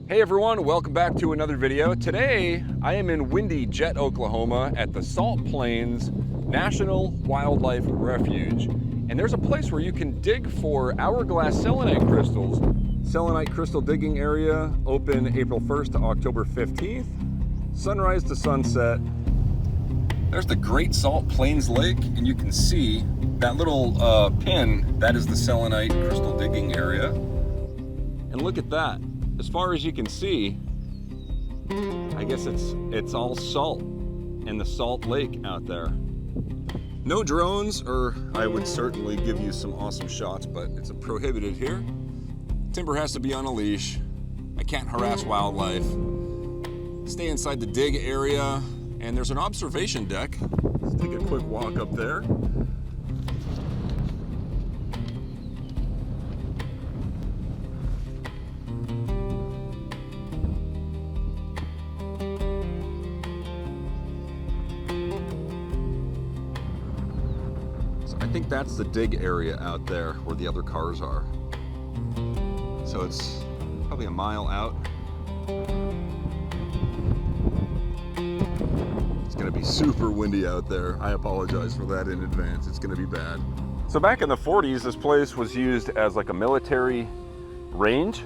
Hey everyone, welcome back to another video. Today, I am in windy Jet, Oklahoma at the Salt Plains National Wildlife Refuge. And there's a place where you can dig for hourglass selenite crystals. Selenite crystal digging area open April 1st to October 15th, sunrise to sunset. There's the Great Salt Plains Lake, and you can see that little pin, that is the selenite crystal digging area. And look at that. As far as you can see, I guess it's all salt in the salt lake out there. No drones, or I would certainly give you some awesome shots, but it's prohibited here. Timber has to be on a leash. I can't harass wildlife. Stay inside the dig area, and there's an observation deck. Let's take a quick walk up there. I think that's the dig area out there where the other cars are. So it's probably a mile out. It's gonna be super windy out there. I apologize for that in advance. It's gonna be bad. So back in the 40s, this place was used as like a military range.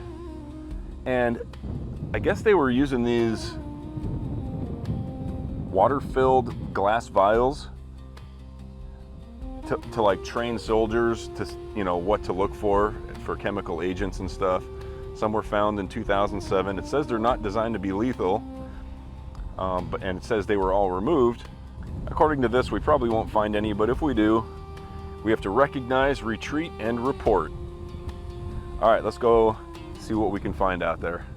And I guess they were using these water-filled glass vials to like train soldiers to, you know, what to look for chemical agents and stuff. Some were found in 2007. It says they're not designed to be lethal, and it says they were all removed. According to this, we probably won't find any, but if we do, we have to recognize, retreat, and report. All right, let's go see what we can find out there.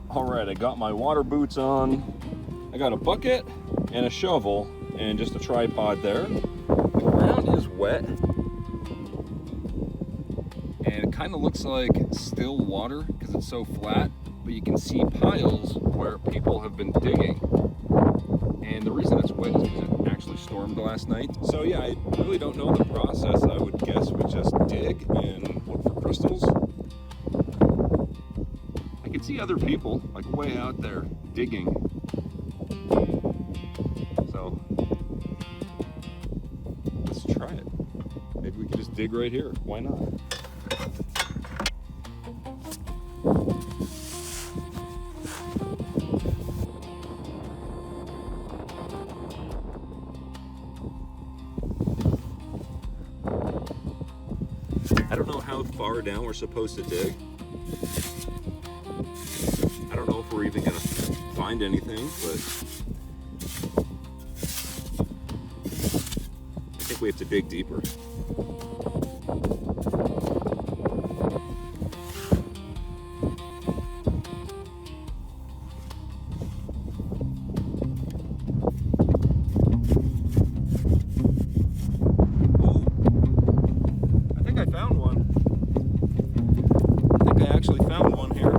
All right, I got my water boots on. I got a bucket and a shovel and just a tripod there. The ground is wet and it kind of looks like still water because it's so flat, but you can see piles where people have been digging. And the reason it's wet is because it actually stormed last night. So yeah, I really don't know the process. I would guess we just dig and look for crystals. I can see other people like way out there digging. So let's try it. Maybe we could just dig right here. Why not? I don't know how far down we're supposed to dig. I don't know if we're even gonna find anything, but I think we have to dig deeper. I think I found one. I think I actually found one here.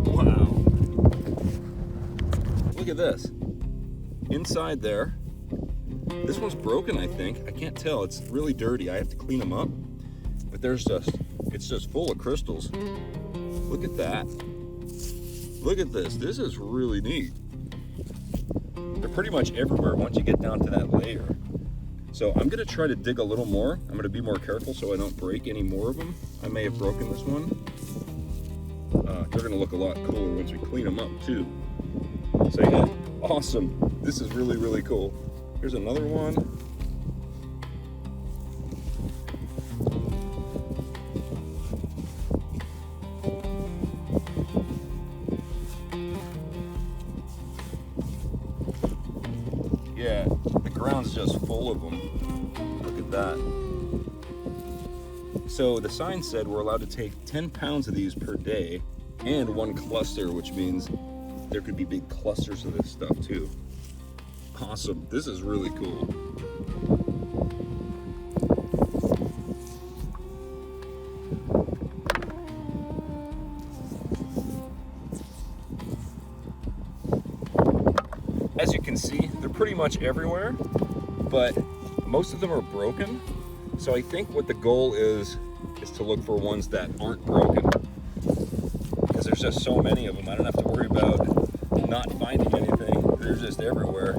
Wow. Look at this. Inside there, this one's broken, I think. I can't tell. It's really dirty. I have to clean them up. But it's just full of crystals. Look at that. Look at this. This is really neat. They're pretty much everywhere once you get down to that layer. So I'm gonna try to dig a little more. I'm gonna be more careful so I don't break any more of them. I may have broken this one. They're gonna look a lot cooler once we clean them up too. So yeah, awesome. This is really, really cool. Here's another one. Yeah, the ground's just full of them. Look at that. So the sign said we're allowed to take 10 pounds of these per day and one cluster, which means there could be big clusters of this stuff too. Awesome. This is really cool. pretty much everywhere, but most of them are broken. So I think what the goal is to look for ones that aren't broken, because there's just so many of them. I don't have to worry about not finding anything. They're just everywhere.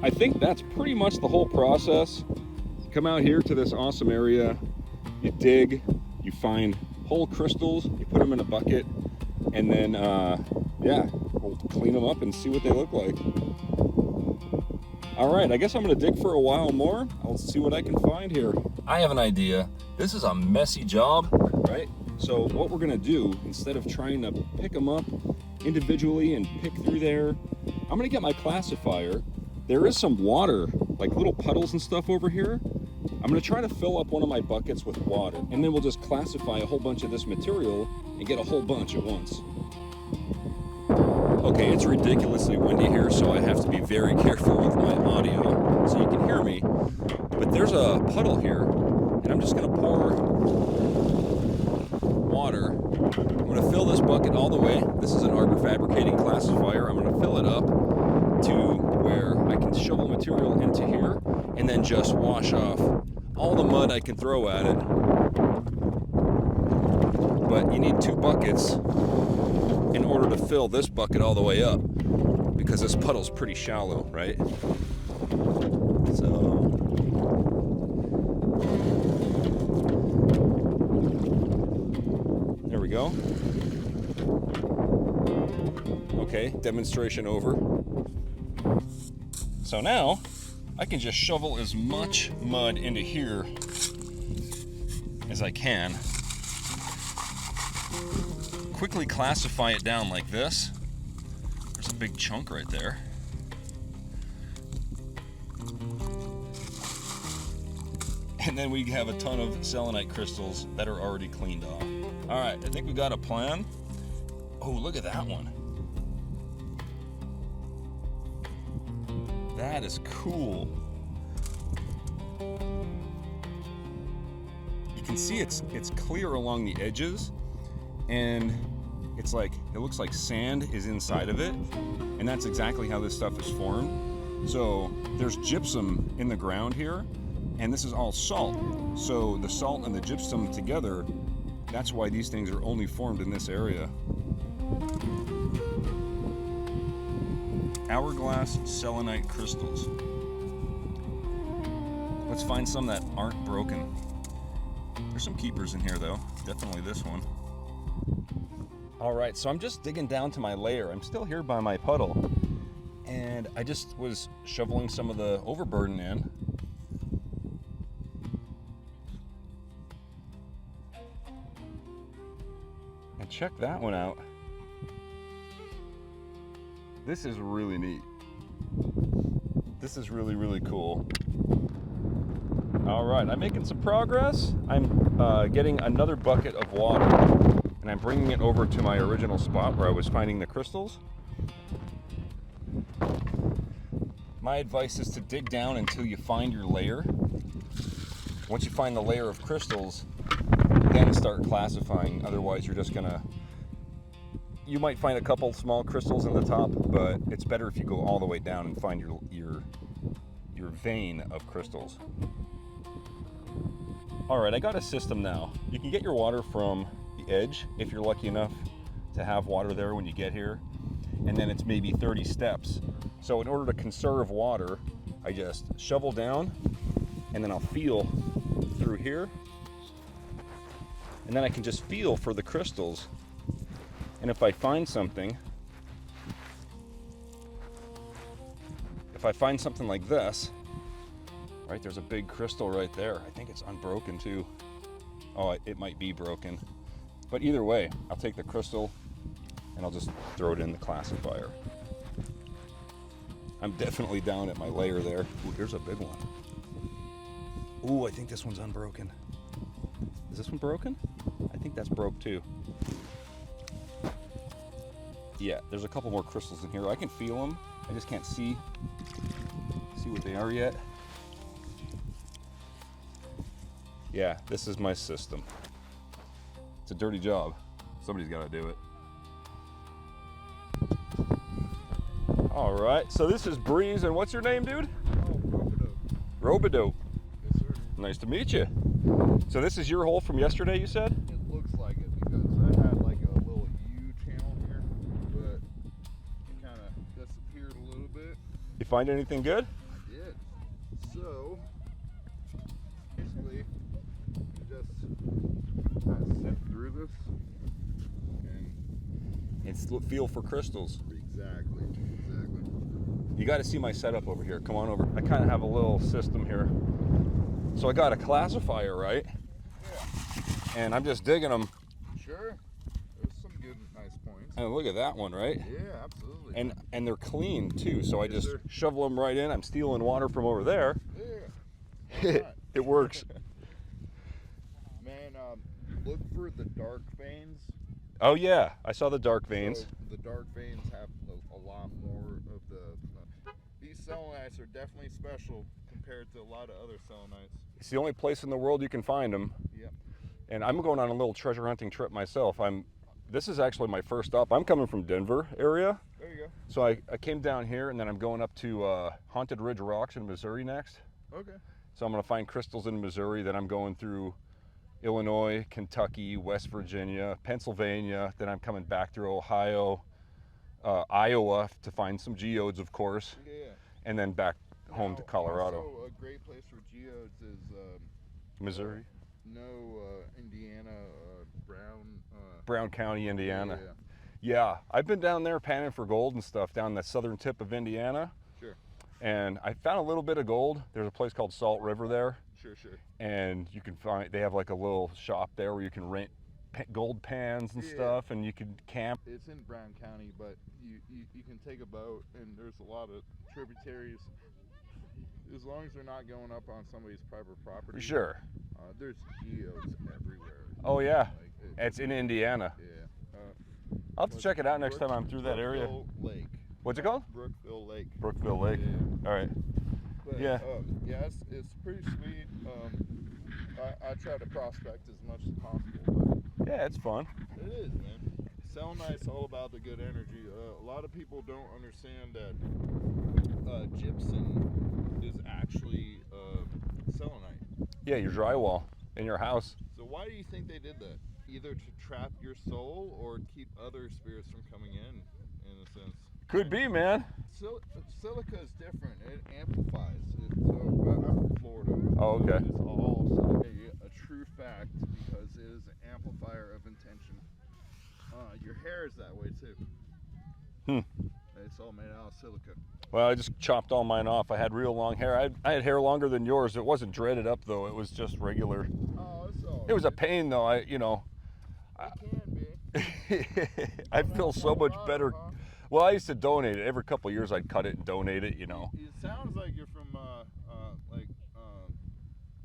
I think that's pretty much the whole process. Come out here to this awesome area, you dig, you find whole crystals, you put them in a bucket, and then yeah, we'll clean them up and see what they look like. All right, I guess I'm gonna dig for a while more. I'll see what I can find here. I have an idea. This is a messy job, right? So what we're gonna do, instead of trying to pick them up individually and pick through there, I'm gonna get my classifier. There is some water, like little puddles and stuff over here. I'm gonna try to fill up one of my buckets with water, and then we'll just classify a whole bunch of this material and get a whole bunch at once. Okay, it's ridiculously windy here, so I have to be very careful with my audio so you can hear me. But there's a puddle here, and I'm just gonna pour water. I'm gonna fill this bucket all the way. This is an arbor fabricating classifier. I'm gonna fill it up to where I can shovel material into here and then just wash off all the mud I can throw at it. But you need 2 buckets in order to fill this bucket all the way up, because this puddle's pretty shallow, right? So there we go. Okay, demonstration over. So now I can just shovel as much mud into here as I can. Quickly classify it down like this. There's a big chunk right there. And then we have a ton of selenite crystals that are already cleaned off. All right, I think we got a plan. Oh, look at that one. That is cool. You can see it's clear along the edges, and it's like, it looks like sand is inside of it, and that's exactly how this stuff is formed. So there's gypsum in the ground here, and this is all salt. So the salt and the gypsum together, that's why these things are only formed in this area. Hourglass selenite crystals. Let's find some that aren't broken. There's some keepers in here though, definitely this one. All right, so I'm just digging down to my layer. I'm still here by my puddle, and I just was shoveling some of the overburden in. And check that one out. This is really neat. This is really, really cool. All right, I'm making some progress. I'm getting another bucket of water, and I'm bringing it over to my original spot where I was finding the crystals. My advice is to dig down until you find your layer. Once you find the layer of crystals, then start classifying. Otherwise, you're just gonna, you might find a couple small crystals in the top, but it's better if you go all the way down and find your vein of crystals. All right, I got a system now. You can get your water from the edge if you're lucky enough to have water there when you get here, and then it's maybe 30 steps. So in order to conserve water, I just shovel down, and then I'll feel through here, and then I can just feel for the crystals. And if I find something, like this, right, there's a big crystal right there. I think it's unbroken too. Oh, it might be broken. But either way, I'll take the crystal and I'll just throw it in the classifier. I'm definitely down at my layer there. Ooh, here's a big one. Ooh, I think this one's unbroken. Is this one broken? I think that's broke too. Yeah, there's a couple more crystals in here. I can feel them. I just can't see what they are yet. Yeah, this is my system. It's a dirty job. Somebody's got to do it. All right, so this is Breeze, and what's your name, dude? Oh, Robidoux. Yes, sir. Nice to meet you. So this is your hole from yesterday, you said? It looks like it because I had like a little U channel here, but it kind of disappeared a little bit. You find anything good? I did. So, basically, you just kind of sift through this And feel for crystals. Exactly. You got to see my setup over here. Come on over. I kind of have a little system here. So I got a classifier, right? Yeah. And I'm just digging them. Sure. There's some good, nice points. And look at that one, right? Yeah, absolutely. And they're clean too. So I Yes, just sir. shovel them right in. I'm stealing water from over there. Yeah. It works. Man, look for the dark veins. Oh yeah, I saw the dark veins. So the dark veins have a lot more of the. These selenites are definitely special compared to a lot of other selenites. It's the only place in the world you can find them. Yep. And I'm going on a little treasure hunting trip myself. This is actually my first stop. I'm coming from Denver area. There you go. So I came down here, and then I'm going up to Haunted Ridge Rocks in Missouri next. Okay. So I'm going to find crystals in Missouri. Then I'm going through Illinois, Kentucky, West Virginia, Pennsylvania. Then I'm coming back through Ohio, Iowa to find some geodes, of course. Yeah. And then back home to Colorado. Also, a great place for geodes is Missouri. Indiana, Brown County, Indiana. Yeah. Yeah, I've been down there panning for gold and stuff down the southern tip of Indiana. Sure. And I found a little bit of gold. There's a place called Salt River there. Sure. And you can find, they have like a little shop there where you can rent gold pans and stuff, and you can camp. It's in Brown County, but you can take a boat, and there's a lot of tributaries. As long as they're not going up on somebody's private property. Sure. There's geodes everywhere. Oh yeah, Like, it's in Indiana. Yeah. I'll have to check it out next time I'm through that area. Brookville Lake. What's it called? Brookville Lake. Brookville Lake. Yeah. All right. But, Yeah. Yeah, it's pretty sweet. I try to prospect as much as possible. Yeah, it's fun. But it is, man. Selenite's all about the good energy. A lot of people don't understand that gypsum is actually selenite. Yeah, your drywall in your house. So why do you think they did that? Either to trap your soul or keep other spirits from coming in a sense. Could be, man. Silica is different. It amplifies. So I'm from Florida. Oh, okay. So it's all silica, a true fact, because it is an amplifier of intention. Your hair is that way too. It's all made out of silica. Well, I just chopped all mine off. I had real long hair. I had hair longer than yours. It wasn't dreaded up though. It was just regular. Oh, it's all It was a good. pain though. It can be. I feel so much better. Well, I used to donate it. Every couple of years I'd cut it and donate it, you know. It sounds like you're from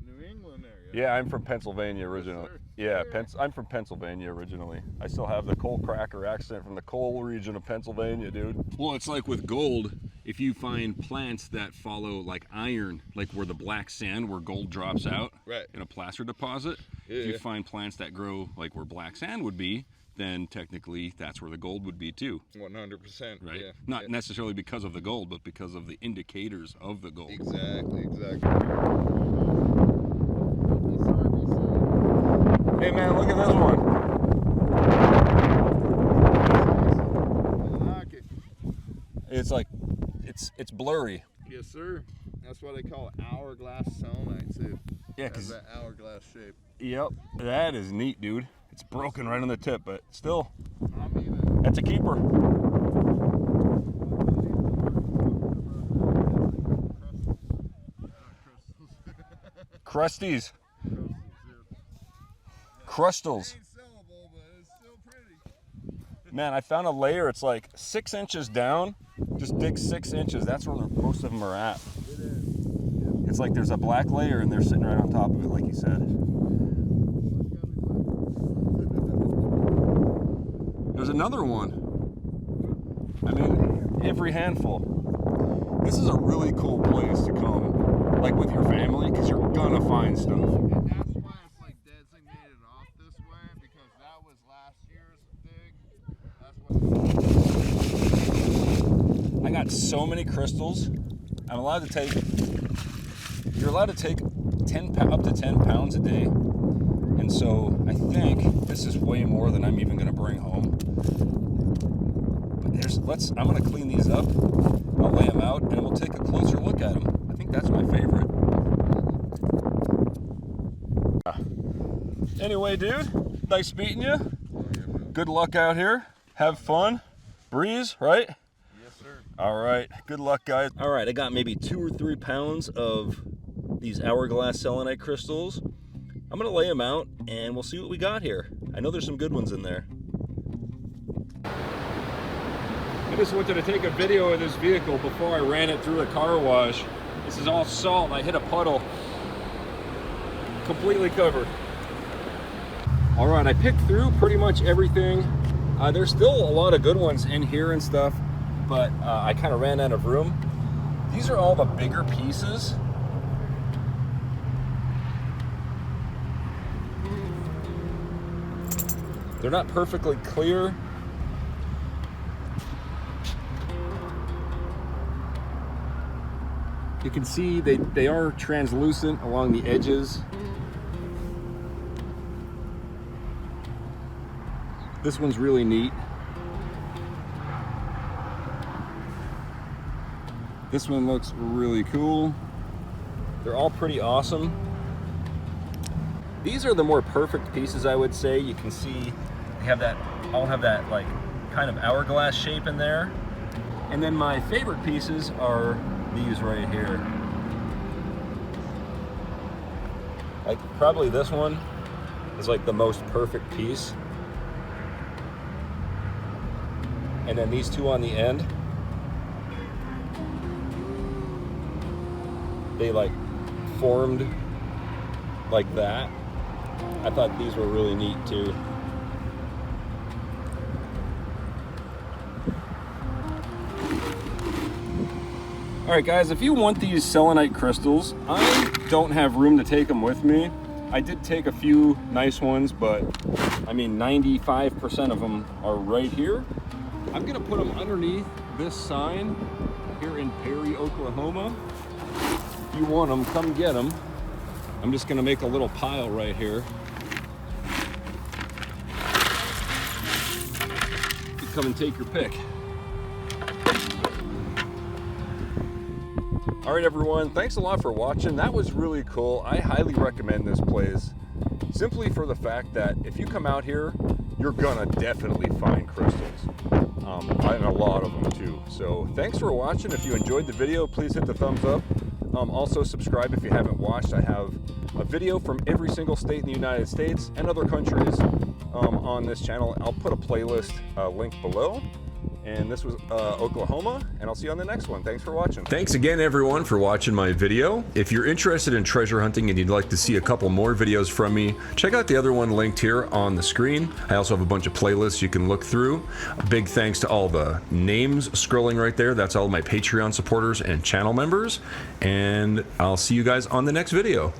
New England area. Yeah, I'm from Pennsylvania originally. Yes, Yeah, sir. I'm from Pennsylvania originally. I still have the coal cracker accent from the coal region of Pennsylvania, dude. Well, it's like with gold, if you find plants that follow like iron, like where the black sand where gold drops out Right. in a placer deposit, if you find plants that grow like where black sand would be, then technically that's where the gold would be too. 100%. Right? Yeah. Not necessarily because of the gold, but because of the indicators of the gold. Exactly. Hey man, look at this one. I like it. It's like, it's blurry. Yes, sir. That's why they call it hourglass selenite too. Yeah, It has cause that hourglass shape. yep, that is neat, dude. It's broken right on the tip, but still, I'm even. that's a keeper. Crusties, crustals. Ain't sellable, but it's still pretty. Man, I found a layer. It's like 6 inches down. Just dig 6 inches. That's where most of them are at. It is. It's like there's a black layer and they're sitting right on top of it, like you said. There's another one. I mean, every handful. This is a really cool place to come, like with your family, because you're gonna find stuff. And that's why it's like designated off this way, because that was last year's dig. That's what. I got so many crystals. I'm allowed to take, you're allowed to take up to 10 pounds a day. And so I think this is way more than I'm even gonna bring home. But I'm gonna clean these up. I'll lay them out and we'll take a closer look at them. I think that's my favorite. Anyway, dude, nice meeting you. Good luck out here. Have fun. Breeze, right? Yes, sir. All right, good luck, guys. All right, I got maybe 2 or 3 pounds of these Hourglass selenite crystals. I'm gonna lay them out and we'll see what we got here. I know there's some good ones in there. I just wanted to take a video of this vehicle before I ran it through a car wash. This is all salt. I hit a puddle. Completely covered. All right, I picked through pretty much everything. There's still a lot of good ones in here and stuff, but I kind of ran out of room. These are all the bigger pieces. They're not perfectly clear. You can see they are translucent along the edges. This one's really neat. This one looks really cool. They're all pretty awesome. These are the more perfect pieces, I would say. You can see they have that, all have that like kind of hourglass shape in there. And then my favorite pieces are these right here. Like probably this one is like the most perfect piece. And then these two on the end, they like formed like that. I thought these were really neat too. All right, guys, if you want these selenite crystals, I don't have room to take them with me. I did take a few nice ones, but I mean, 95% of them are right here. I'm gonna put them underneath this sign here in Perry, Oklahoma. If you want them, come get them. I'm just gonna make a little pile right here. You come and take your pick. All right, everyone, thanks a lot for watching. That was really cool. I highly recommend this place, simply for the fact that if you come out here, you're gonna definitely find crystals. And a lot of them too. So thanks for watching. If you enjoyed the video, please hit the thumbs up. Also subscribe if you haven't watched. I have a video from every single state in the United States and other countries on this channel. I'll put a playlist link below. And this was Oklahoma, and I'll see you on the next one. Thanks for watching. Thanks again, everyone, for watching my video. If you're interested in treasure hunting and you'd like to see a couple more videos from me, check out the other one linked here on the screen. I also have a bunch of playlists you can look through. A big thanks to all the names scrolling right there. That's all my Patreon supporters and channel members. And I'll see you guys on the next video.